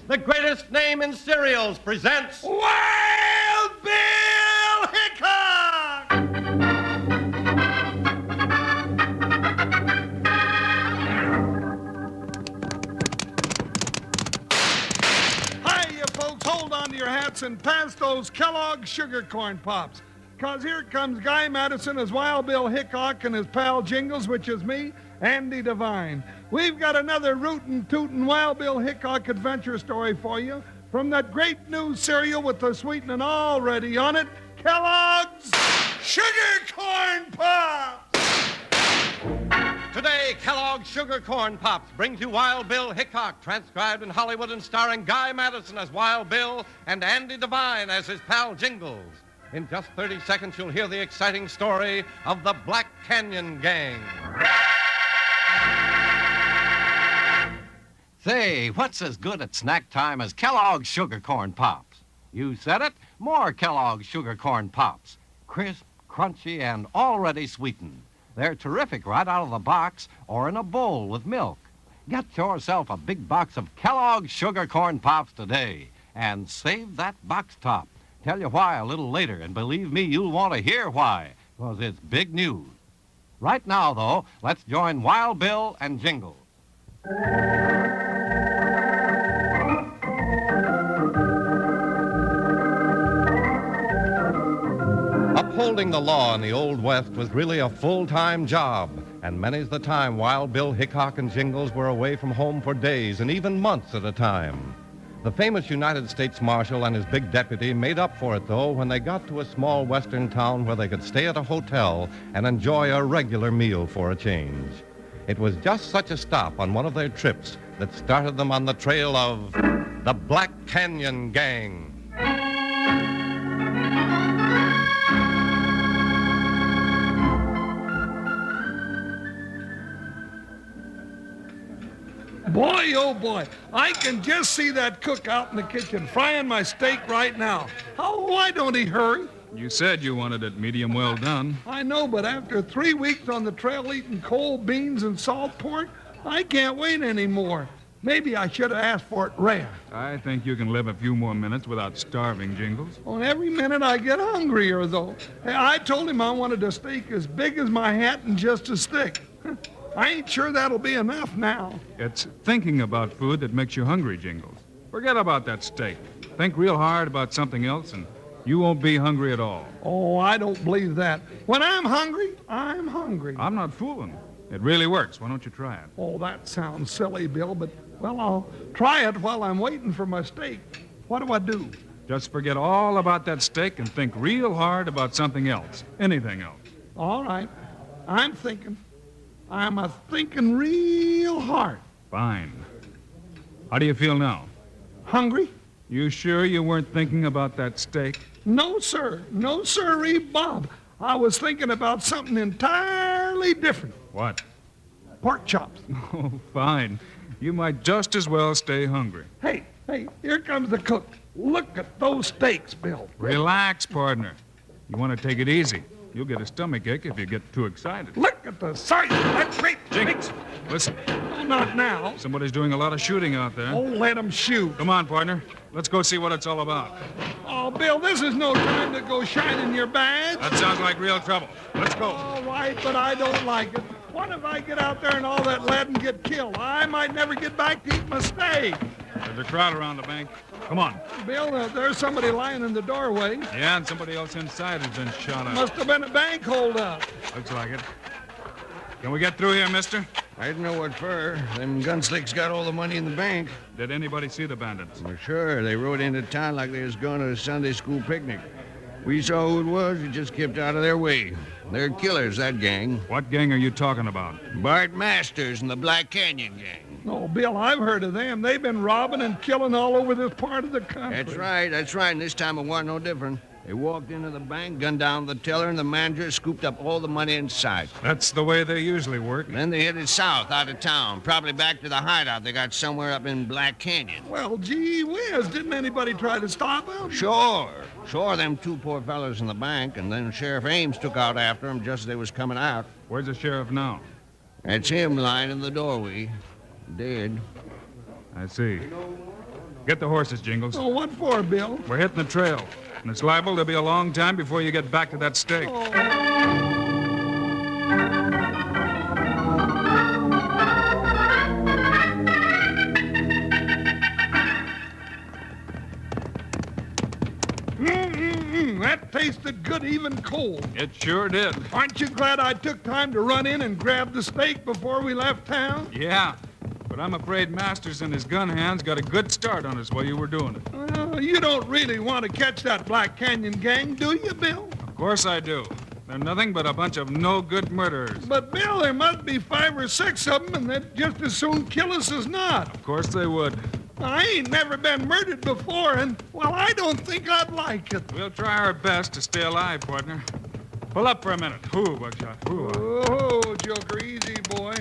the greatest name in cereals, presents Wild Bill Hickok! Hi, you folks. Hold on to your hats and pass those Kellogg's Sugar Corn Pops. Because here comes Guy Madison as Wild Bill Hickok and his pal Jingles, which is me, Andy Devine. We've got another rootin' tootin' Wild Bill Hickok adventure story for you from that great new cereal with the sweetening already on it, Kellogg's Sugar Corn Pops! Today, Kellogg's Sugar Corn Pops brings you Wild Bill Hickok, transcribed in Hollywood and starring Guy Madison as Wild Bill and Andy Devine as his pal Jingles. In just 30 seconds, you'll hear the exciting story of the Black Canyon Gang. Say, what's as good at snack time as Kellogg's Sugar Corn Pops? You said it, more Kellogg's Sugar Corn Pops. Crisp, crunchy, and already sweetened. They're terrific right out of the box or in a bowl with milk. Get yourself a big box of Kellogg's Sugar Corn Pops today and save that box top. Tell you why a little later, and believe me, you'll want to hear why, because it's big news. Right now, though, let's join Wild Bill and Jingles. Upholding the law in the Old West was really a full-time job, and many's the time Wild Bill Hickok and Jingles were away from home for days and even months at a time. The famous United States Marshal and his big deputy made up for it, though, when they got to a small western town where they could stay at a hotel and enjoy a regular meal for a change. It was just such a stop on one of their trips that started them on the trail of the Black Canyon Gang. Boy, oh boy, I can just see that cook out in the kitchen frying my steak right now. Oh, why don't he hurry? You said you wanted it medium well done. I know, but after 3 weeks on the trail eating cold beans and salt pork, I can't wait anymore. Maybe I should have asked for it rare. I think you can live a few more minutes without starving, Jingles. On every minute I get hungrier, though. Hey, I told him I wanted a steak as big as my hat and just as thick. I ain't sure that'll be enough now. It's thinking about food that makes you hungry, Jingles. Forget about that steak. Think real hard about something else, and you won't be hungry at all. Oh, I don't believe that. When I'm hungry, I'm hungry. I'm not fooling. It really works. Why don't you try it? Oh, that sounds silly, Bill, but, well, I'll try it while I'm waiting for my steak. What do I do? Just forget all about that steak and think real hard about something else. Anything else. All right. I'm thinking. I'm a-thinking real hard. Fine. How do you feel now? Hungry? You sure you weren't thinking about that steak? No, sir. No, sirree, Bob. I was thinking about something entirely different. What? Pork chops. Oh, fine. You might just as well stay hungry. Hey, here comes the cook. Look at those steaks, Bill. Relax, partner. You want to take it easy. You'll get a stomachache if you get too excited. Look at the size of that great Jingles, listen. Oh, not now. Somebody's doing a lot of shooting out there. Oh, let them shoot. Come on, partner. Let's go see what it's all about. Oh, Bill, this is no time to go shining your badge. That sounds like real trouble. Let's go. All right, but I don't like it. What if I get out there and all that lead and get killed? I might never get back to eat my steak. There's a crowd around the bank. Come on. Bill, there's somebody lying in the doorway. Yeah, and somebody else inside has been shot at. Must have been a bank holdup. Looks like it. Can we get through here, mister? I don't know what for. Them gunslicks got all the money in the bank. Did anybody see the bandits? Well, sure, they rode into town like they was going to a Sunday school picnic. We saw who it was. We just kept out of their way. They're killers, that gang. What gang are you talking about? Bart Masters and the Black Canyon gang. Oh, Bill, I've heard of them. They've been robbing and killing all over this part of the country. That's right. And this time it wasn't no different. They walked into the bank, gunned down the teller, and the manager scooped up all the money in sight. That's the way they usually work. Then they headed south, out of town, probably back to the hideout they got somewhere up in Black Canyon. Well, gee whiz, didn't anybody try to stop them? Sure, them two poor fellows in the bank, and then Sheriff Ames took out after them just as they was coming out. Where's the sheriff now? That's him lying in the doorway, dead. I see. Get the horses, Jingles. Oh, what for, Bill? We're hitting the trail, and it's liable to be a long time before you get back to that stake. That tasted good even cold. It sure did. Aren't you glad I took time to run in and grab the steak before we left town? Yeah, but I'm afraid Masters and his gun hands got a good start on us while you were doing it. Well, you don't really want to catch that Black Canyon gang, do you, Bill? Of course I do. They're nothing but a bunch of no-good murderers. But, Bill, there must be 5 or 6 of them, and they'd just as soon kill us as not. Of course they would. I ain't never been murdered before, and, well, I don't think I'd like it. We'll try our best to stay alive, partner. Pull up for a minute. Ooh, Buckshot. Ooh. Oh, Joker, easy, boy.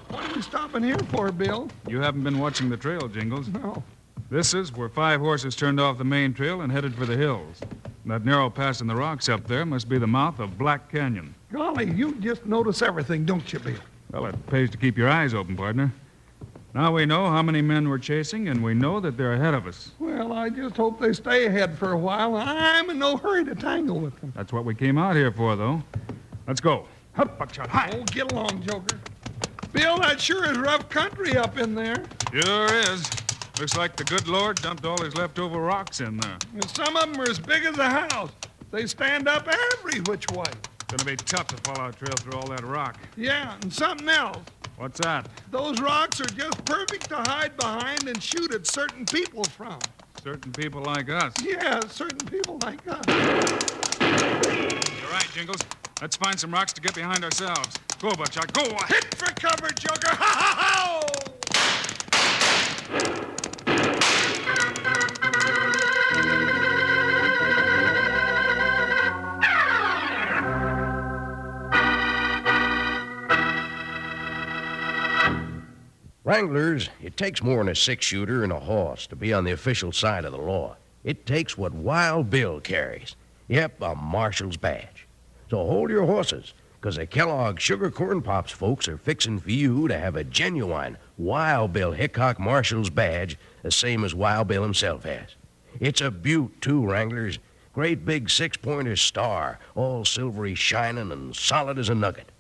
What are you stopping here for, Bill? You haven't been watching the trail, Jingles. No. This is where 5 horses turned off the main trail and headed for the hills. That narrow pass in the rocks up there must be the mouth of Black Canyon. Golly, you just notice everything, don't you, Bill? Well, it pays to keep your eyes open, partner. Now we know how many men we're chasing, and we know that they're ahead of us. Well, I just hope they stay ahead for a while. I'm in no hurry to tangle with them. That's what we came out here for, though. Let's go. Hup, Buckshot, hi. Oh, get along, Joker. Bill, that sure is rough country up in there. Sure is. Looks like the good Lord dumped all his leftover rocks in there. And some of them are as big as a house. They stand up every which way. It's gonna be tough to follow our trail through all that rock. Yeah, and something else. What's that? Those rocks are just perfect to hide behind and shoot at certain people from. Certain people like us. Yeah, certain people like us. You're right, Jingles. Let's find some rocks to get behind ourselves. Go, Buckshot, go! Hit for cover, Joker! Ha ha ha! Wranglers, it takes more than a 6-shooter and a horse to be on the official side of the law. It takes what Wild Bill carries. Yep, a marshal's badge. So hold your horses, because the Kellogg Sugar Corn Pops folks are fixing for you to have a genuine Wild Bill Hickok marshal's badge, the same as Wild Bill himself has. It's a beaut, too, Wranglers. Great big 6-pointer star, all silvery shining and solid as a nugget.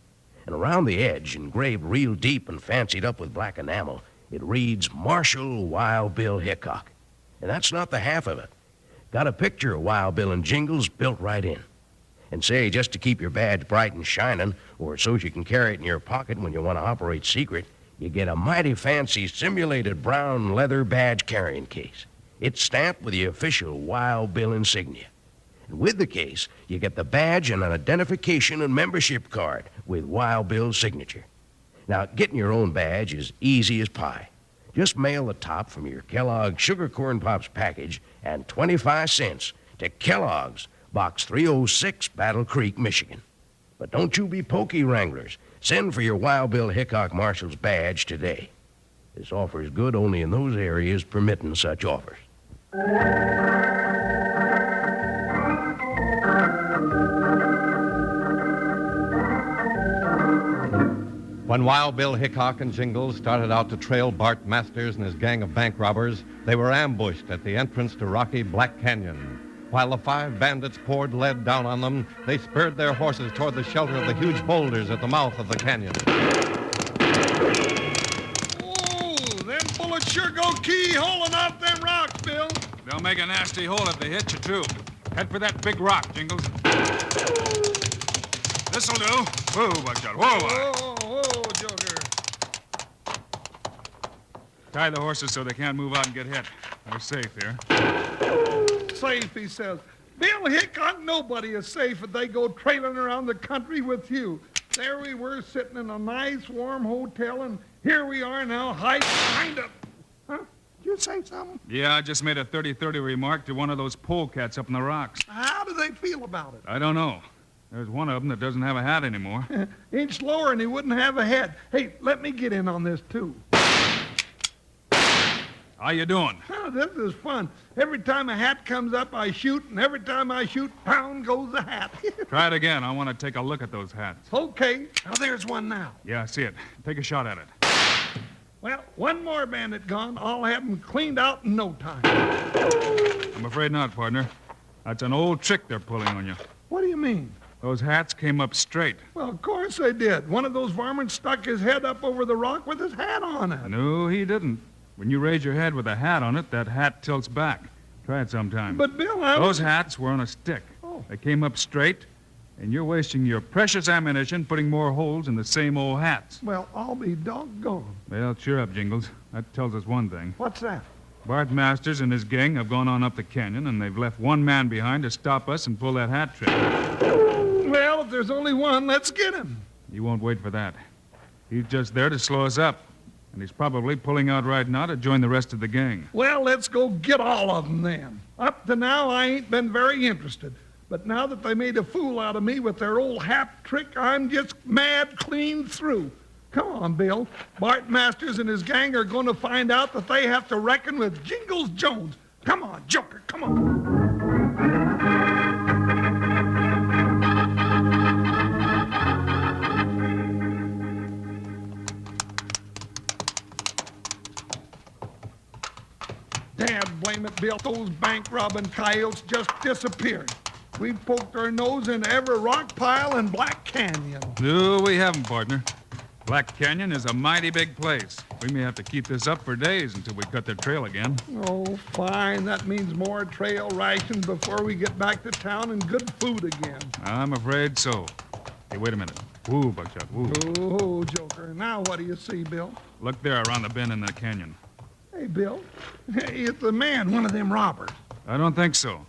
And around the edge, engraved real deep and fancied up with black enamel, it reads Marshal Wild Bill Hickok. And that's not the half of it. Got a picture of Wild Bill and Jingles built right in. And say, just to keep your badge bright and shining, or so you can carry it in your pocket when you want to operate secret, you get a mighty fancy simulated brown leather badge carrying case. It's stamped with the official Wild Bill insignia. And with the case, you get the badge and an identification and membership card with Wild Bill's signature. Now, getting your own badge is easy as pie. Just mail the top from your Kellogg Sugar Corn Pops package and 25 cents to Kellogg's, Box 306, Battle Creek, Michigan. But don't you be pokey, Wranglers. Send for your Wild Bill Hickok Marshal's badge today. This offer is good only in those areas permitting such offers. When Wild Bill Hickok and Jingles started out to trail Bart Masters and his gang of bank robbers, they were ambushed at the entrance to rocky Black Canyon. While the 5 bandits poured lead down on them, they spurred their horses toward the shelter of the huge boulders at the mouth of the canyon. Oh, them bullets sure go keyholing off them rocks, Bill. They'll make a nasty hole if they hit you, too. Head for that big rock, Jingles. This'll do. Whoa, Buckshot. Whoa. Whoa, Joker. Tie the horses so they can't move out and get hit. They're safe here. Safe, he says. Bill Hickok, nobody is safe if they go trailing around the country with you. There we were sitting in a nice, warm hotel, and here we are now hiding behind a... Huh? Did you say something? Yeah, I just made a 30-30 remark to one of those polecats up in the rocks. How do they feel about it? I don't know. There's one of them that doesn't have a hat anymore. Inch lower and he wouldn't have a head. Hey, let me get in on this, too. How you doing? Oh, this is fun. Every time a hat comes up, I shoot, and every time I shoot, down goes the hat. Try it again. I want to take a look at those hats. Okay. Now, there's one now. Yeah, I see it. Take a shot at it. Well, one more bandit gone. I'll have him cleaned out in no time. I'm afraid not, partner. That's an old trick they're pulling on you. What do you mean? Those hats came up straight. Well, of course they did. One of those varmints stuck his head up over the rock with his hat on it. No, he didn't. When you raise your head with a hat on it, that hat tilts back. Try it sometime. But, Bill, Those hats were on a stick. Oh. They came up straight, and you're wasting your precious ammunition putting more holes in the same old hats. Well, I'll be doggone. Well, cheer up, Jingles. That tells us one thing. What's that? Bart Masters and his gang have gone on up the canyon, and they've left one man behind to stop us and pull that hat trick. Well, if there's only one, let's get him. You won't wait for that. He's just there to slow us up, and he's probably pulling out right now to join the rest of the gang. Well, let's go get all of them then. Up to now, I ain't been very interested. But now that they made a fool out of me with their old hat trick, I'm just mad clean through. Come on, Bill. Bart Masters and his gang are going to find out that they have to reckon with Jingles Jones. Come on, Joker, come on. Dad blame it, Bill. Those bank robbing coyotes just disappeared. We've poked our nose into every rock pile in Black Canyon. No, we haven't, partner. Black Canyon is a mighty big place. We may have to keep this up for days until we cut their trail again. Oh, fine. That means more trail rations before we get back to town and good food again. I'm afraid so. Hey, wait a minute. Woo, Buckshot, woo. Oh, Joker. Now what do you see, Bill? Look there around the bend in the canyon. Hey, Bill. Hey, it's a man, one of them robbers. I don't think so.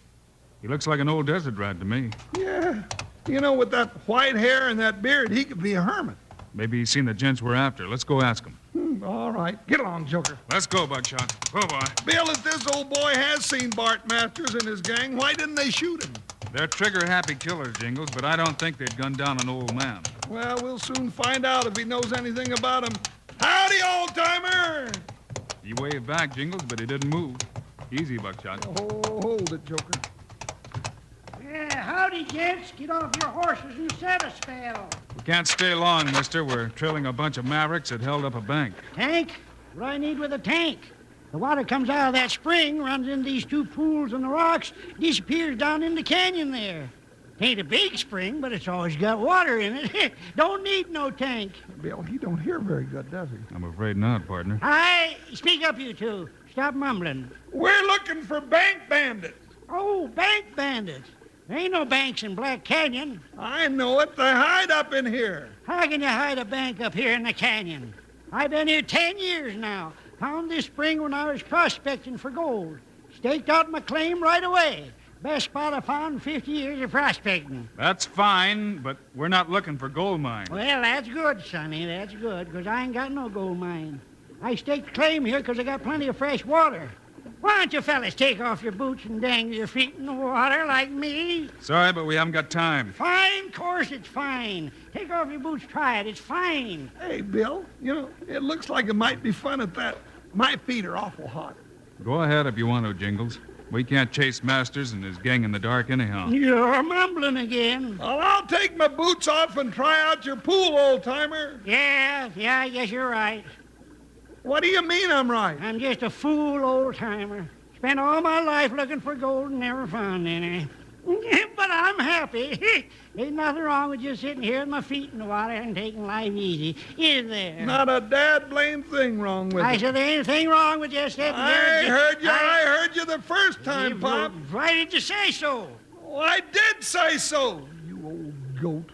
He looks like an old desert rat to me. Yeah. You know, with that white hair and that beard, he could be a hermit. Maybe he's seen the gents we're after. Let's go ask him. All right. Get along, Joker. Let's go, Buckshot. Go, boy. Bill, if this old boy has seen Bart Masters and his gang, why didn't they shoot him? They're trigger-happy killers, Jingles, but I don't think they'd gun down an old man. Well, we'll soon find out if he knows anything about him. Howdy, old-timer! He waved back, Jingles, but he didn't move. Easy, Buckshot. Oh, hold it, Joker. Yeah, howdy, gents. Get off your horses and set a spell. We can't stay long, mister. We're trailing a bunch of mavericks that held up a bank. Tank? What do I need with a tank? The water comes out of that spring, runs in these two pools in the rocks, disappears down in the canyon there. Ain't a big spring, but it's always got water in it. Don't need no tank. Bill, he don't hear very good, does he? I'm afraid not, partner. Hi, speak up, you two. Stop mumbling. We're looking for bank bandits. Oh, bank bandits. There ain't no banks in Black Canyon. I know it. They hide up in here. How can you hide a bank up here in the canyon? I've been here 10 years now. Found this spring when I was prospecting for gold. Staked out my claim right away. Best spot I found in 50 years of prospecting. That's fine, but we're not looking for gold mines. Well, that's good, Sonny. That's good, because I ain't got no gold mine. I staked claim here because I got plenty of fresh water. Why don't you fellas take off your boots and dangle your feet in the water like me? Sorry, but we haven't got time. Fine, course it's fine. Take off your boots, try it. It's fine. Hey, Bill, you know, it looks like it might be fun at that. My feet are awful hot. Go ahead if you want to, Jingles. We can't chase Masters and his gang in the dark anyhow. You're mumbling again. Well, I'll take my boots off and try out your pool, old-timer. Yeah, I guess you're right. What do you mean I'm right? I'm just a fool old-timer. Spent all my life looking for gold and never found any. But I'm happy. Ain't nothing wrong with just sitting here with my feet in the water and taking life easy, is there? Not a dad-blamed thing wrong with I it. said there ain't anything wrong with just sitting I here. heard you the first time, Pop. Why did you say so? Oh, I did say so, you old goat.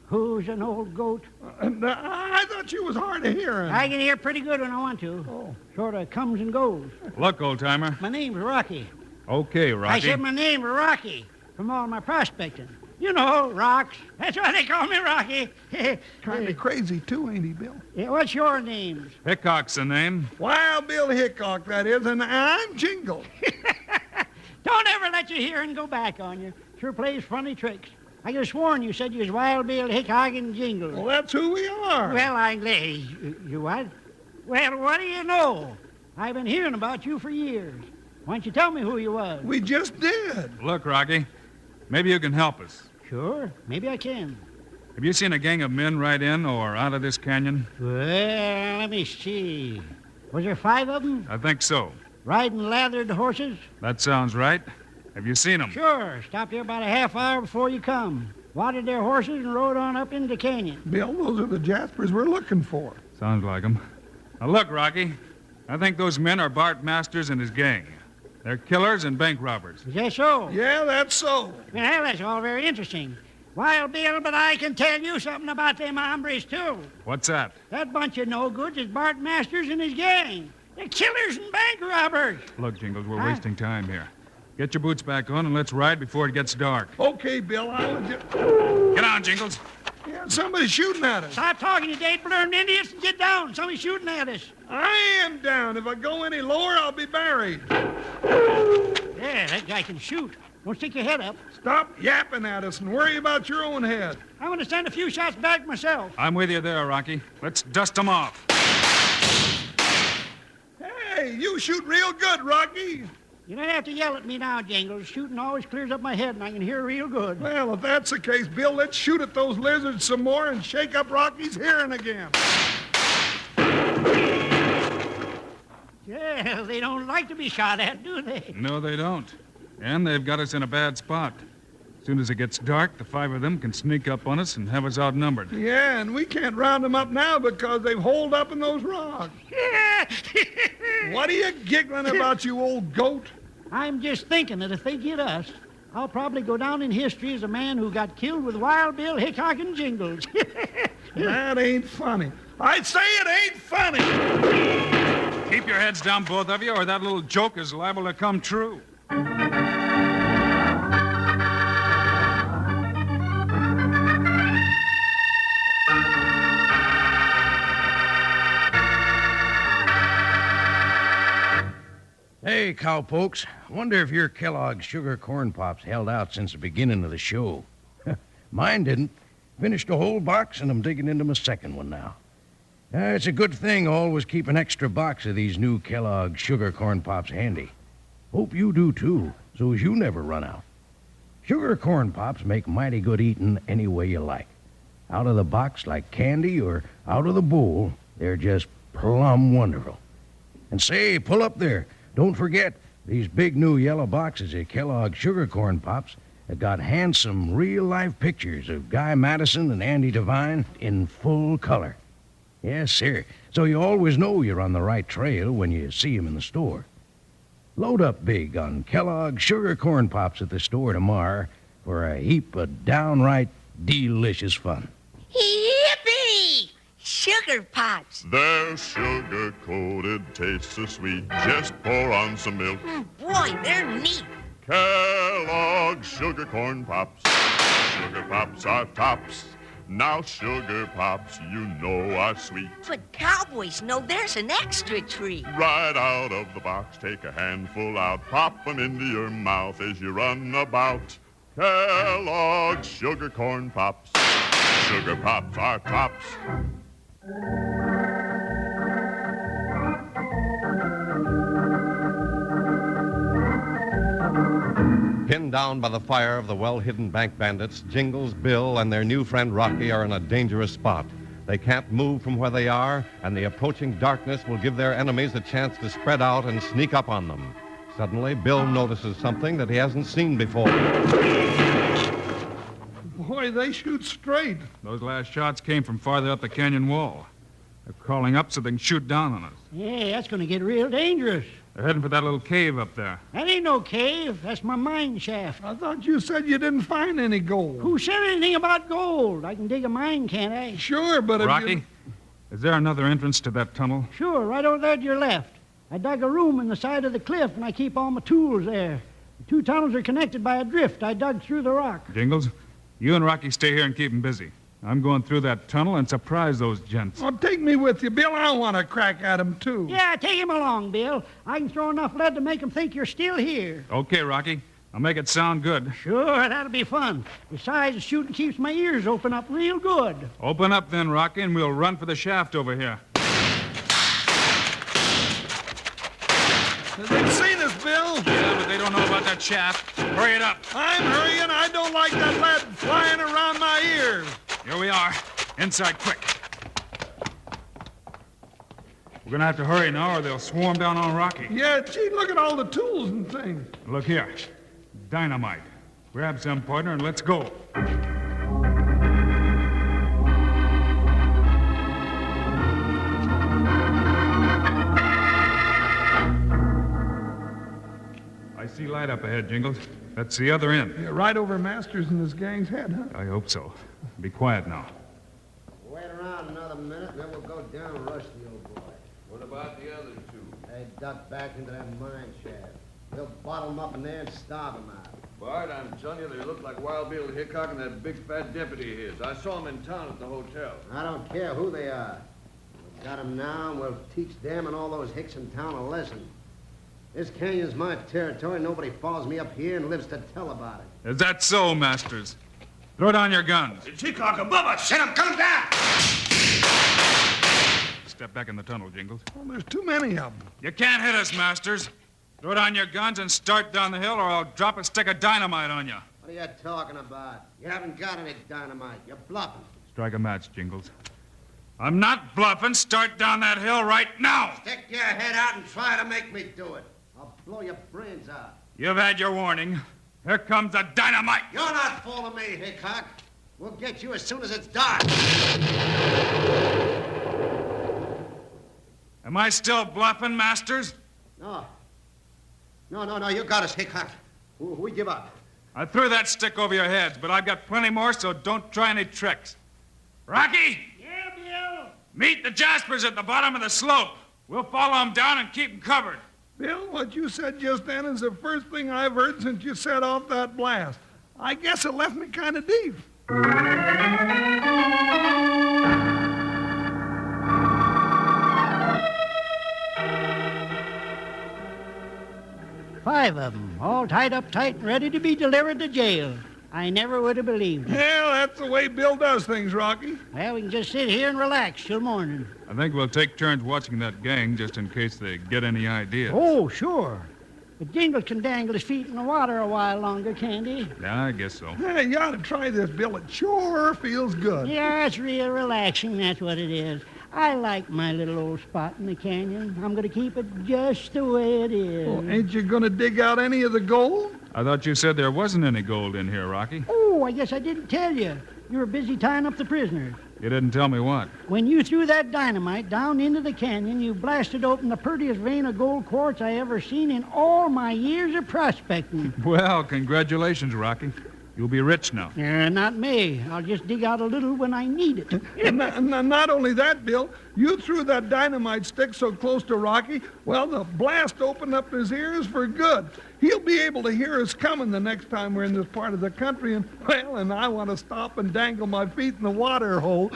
Who's an old goat? I thought you was hard of hearing. I can hear pretty good when I want to. Oh. Sort of comes and goes. Look, old-timer. My name's Rocky. Okay, Rocky. I said my name's Rocky from all my prospecting. You know, rocks. That's why they call me Rocky. Kind of crazy, too, ain't he, Bill? Yeah, what's your names? Hickok's the name. Wild Bill Hickok, that is, and I'm Jingle. Don't ever let your hearing go back on you. Sure plays funny tricks. I could have sworn you said you was Wild Bill Hickok and Jingles. Well, that's who we are. Well, you what? Well, what do you know? I've been hearing about you for years. Why don't you tell me who you was? We just did. Look, Rocky, maybe you can help us. Sure, maybe I can. Have you seen a gang of men ride in or out of this canyon? Well, let me see. Was there 5 of them? I think so. Riding lathered horses? That sounds right. Have you seen them? Sure. Stopped here about a half hour before you come. Watered their horses and rode on up into the canyon. Bill, those are the Jaspers we're looking for. Sounds like them. Now, look, Rocky. I think those men are Bart Masters and his gang. They're killers and bank robbers. Is that so? Yeah, that's so. Well, that's all very interesting. Wild Bill, but I can tell you something about them hombres, too. What's that? That bunch of no-goods is Bart Masters and his gang. They're killers and bank robbers. Look, Jingles, we're wasting time here. Get your boots back on and let's ride before it gets dark. Okay, Bill, I'll just... Get on, Jingles. Yeah, somebody's shooting at us. Stop talking, you date-blurred idiots, and get down. Somebody's shooting at us. I am down. If I go any lower, I'll be buried. Yeah, that guy can shoot. Don't stick your head up. Stop yapping at us and worry about your own head. I want to send a few shots back myself. I'm with you there, Rocky. Let's dust them off. Hey, you shoot real good, Rocky. You don't have to yell at me now, Jingles. Shooting always clears up my head, and I can hear real good. Well, if that's the case, Bill, let's shoot at those lizards some more and shake up Rocky's hearing again. Yeah, they don't like to be shot at, do they? No, they don't. And they've got us in a bad spot. As soon as it gets dark, the 5 of them can sneak up on us and have us outnumbered. Yeah, and we can't round them up now because they've holed up in those rocks. What are you giggling about, you old goat? I'm just thinking that if they get us, I'll probably go down in history as a man who got killed with Wild Bill Hickok and Jingles. That ain't funny. I say it ain't funny. Keep your heads down, both of you, or that little joke is liable to come true. Hey, cowpokes. Wonder if your Kellogg's Sugar Corn Pops held out since the beginning of the show. Mine didn't. Finished a whole box, and I'm digging into my second one now. It's a good thing I always keep an extra box of these new Kellogg's Sugar Corn Pops handy. Hope you do, too, so as you never run out. Sugar Corn Pops make mighty good eating any way you like. Out of the box like candy or out of the bowl, they're just plumb wonderful. And say, pull up there. Don't forget, these big new yellow boxes of Kellogg's Sugar Corn Pops have got handsome, real-life pictures of Guy Madison and Andy Devine in full color. Yes, sir. So you always know you're on the right trail when you see 'em in the store. Load up big on Kellogg's Sugar Corn Pops at the store tomorrow for a heap of downright delicious fun. Yippee! Sugar Pops. They're sugar-coated, taste so sweet. Just pour on some milk. Boy, they're neat. Kellogg's Sugar Corn Pops. Sugar Pops are tops. Now Sugar Pops, you know, are sweet. But cowboys know there's an extra treat. Right out of the box, take a handful out. Pop 'em into your mouth as you run about. Kellogg's Sugar Corn Pops. Sugar Pops are tops. Pinned down by the fire of the well-hidden bank bandits, Jingles, Bill, and their new friend Rocky are in a dangerous spot. They can't move from where they are, and the approaching darkness will give their enemies a chance to spread out and sneak up on them. Suddenly, Bill notices something that he hasn't seen before. Boy, they shoot straight. Those last shots came from farther up the canyon wall. They're crawling up so they can shoot down on us. Yeah, that's going to get real dangerous. They're heading for that little cave up there. That ain't no cave. That's my mine shaft. I thought you said you didn't find any gold. Who said anything about gold? I can dig a mine, can't I? Sure, but if Rocky, you... is there another entrance to that tunnel? Sure, right over there to your left. I dug a room in the side of the cliff, and I keep all my tools there. The 2 tunnels are connected by a drift I dug through the rock. Jingles, you and Rocky stay here and keep them busy. I'm going through that tunnel and surprise those gents. Oh, take me with you, Bill. I want to crack at him, too. Yeah, take him along, Bill. I can throw enough lead to make him think you're still here. Okay, Rocky. I'll make it sound good. Sure, that'll be fun. Besides, the shooting keeps my ears open up real good. Open up then, Rocky, and we'll run for the shaft over here. They've seen us, Bill. Yeah, but they don't know about that shaft. Hurry it up. I'm hurrying. I don't like that lead flying around my ears. Here we are. Inside quick. We're going to have to hurry now or they'll swarm down on Rocky. Yeah, gee, look at all the tools and things. Look here. Dynamite. Grab some, partner, and let's go. I see light up ahead, Jingles. That's the other end. Yeah, right over Masters and his gang's head, huh? I hope so. Be quiet now. Wait around another minute, and then we'll go down and rush the old boy. What about the other two? They duck back into that mine shaft. We'll bottle them up in there and starve them out. Bart, I'm telling you, they look like Wild Bill Hickok and that big fat deputy of his. I saw him in town at the hotel. I don't care who they are. We've got them now, and we'll teach them and all those hicks in town a lesson. This canyon's my territory. Nobody follows me up here and lives to tell about it. Is that so, Masters? Throw down your guns. It's Hickok above us! Send him! Come down! Step back in the tunnel, Jingles. Well, there's too many of them. You can't hit us, Masters. Throw down your guns and start down the hill, or I'll drop a stick of dynamite on you. What are you talking about? You haven't got any dynamite. You're bluffing. Strike a match, Jingles. I'm not bluffing. Start down that hill right now. Stick your head out and try to make me do it. I'll blow your brains out. You've had your warning. Here comes the dynamite. You're not fooling me, Hickok. We'll get you as soon as it's dark. Am I still bluffing, Masters? No. No, you got us, Hickok. We give up. I threw that stick over your heads, but I've got plenty more, so don't try any tricks. Rocky! Yeah, Bill. Meet the Jaspers at the bottom of the slope. We'll follow them down and keep them covered. Bill, what you said just then is the first thing I've heard since you set off that blast. I guess it left me kind of deep. Five of them, all tied up tight and ready to be delivered to jail. I never would have believed it. Well, that's the way Bill does things, Rocky. Well, we can just sit here and relax till morning. I think we'll take turns watching that gang just in case they get any ideas. Oh, sure. But Jingles can dangle his feet in the water a while longer, can't he? Yeah, I guess so. Hey, you ought to try this, Bill. It sure feels good. Yeah, it's real relaxing, that's what it is. I like my little old spot in the canyon. I'm going to keep it just the way it is. Well, ain't you going to dig out any of the gold? I thought you said there wasn't any gold in here, Rocky. Oh, I guess I didn't tell you. You were busy tying up the prisoners. You didn't tell me what. When you threw that dynamite down into the canyon, you blasted open the prettiest vein of gold quartz I ever seen in all my years of prospecting. Well, congratulations, Rocky. You'll be rich now. Not me. I'll just dig out a little when I need it. And not only that, Bill, you threw that dynamite stick so close to Rocky, well, the blast opened up his ears for good. He'll be able to hear us coming the next time we're in this part of the country, and I want to stop and dangle my feet in the water hole.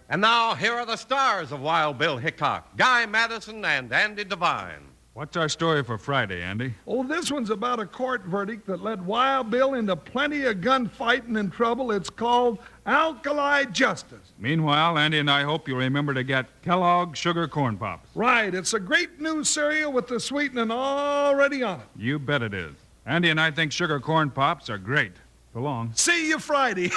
And now, here are the stars of Wild Bill Hickok, Guy Madison and Andy Devine. What's our story for Friday, Andy? Oh, this one's about a court verdict that led Wild Bill into plenty of gunfighting and trouble. It's called Alkali Justice. Meanwhile, Andy and I hope you'll remember to get Kellogg's Sugar Corn Pops. Right. It's a great new cereal with the sweetening already on it. You bet it is. Andy and I think Sugar Corn Pops are great. So long. See you Friday.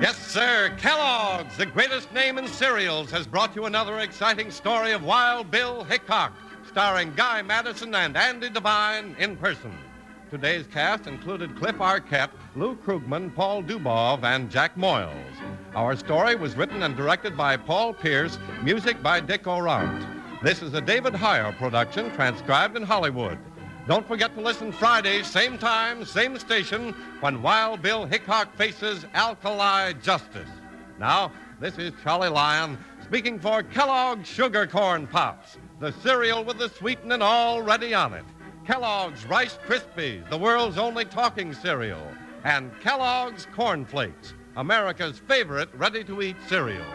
Yes, sir, Kellogg's, the greatest name in cereals, has brought you another exciting story of Wild Bill Hickok, starring Guy Madison and Andy Devine in person. Today's cast included Cliff Arquette, Lou Krugman, Paul Dubov, and Jack Moyles. Our story was written and directed by Paul Pierce, music by Dick Orant. This is a David Heyer production, transcribed in Hollywood. Don't forget to listen Fridays, same time, same station, when Wild Bill Hickok faces Alkali Justice. Now, this is Charlie Lyon speaking for Kellogg's Sugar Corn Pops, the cereal with the sweetening already on it. Kellogg's Rice Krispies, the world's only talking cereal. And Kellogg's Corn Flakes, America's favorite ready-to-eat cereal.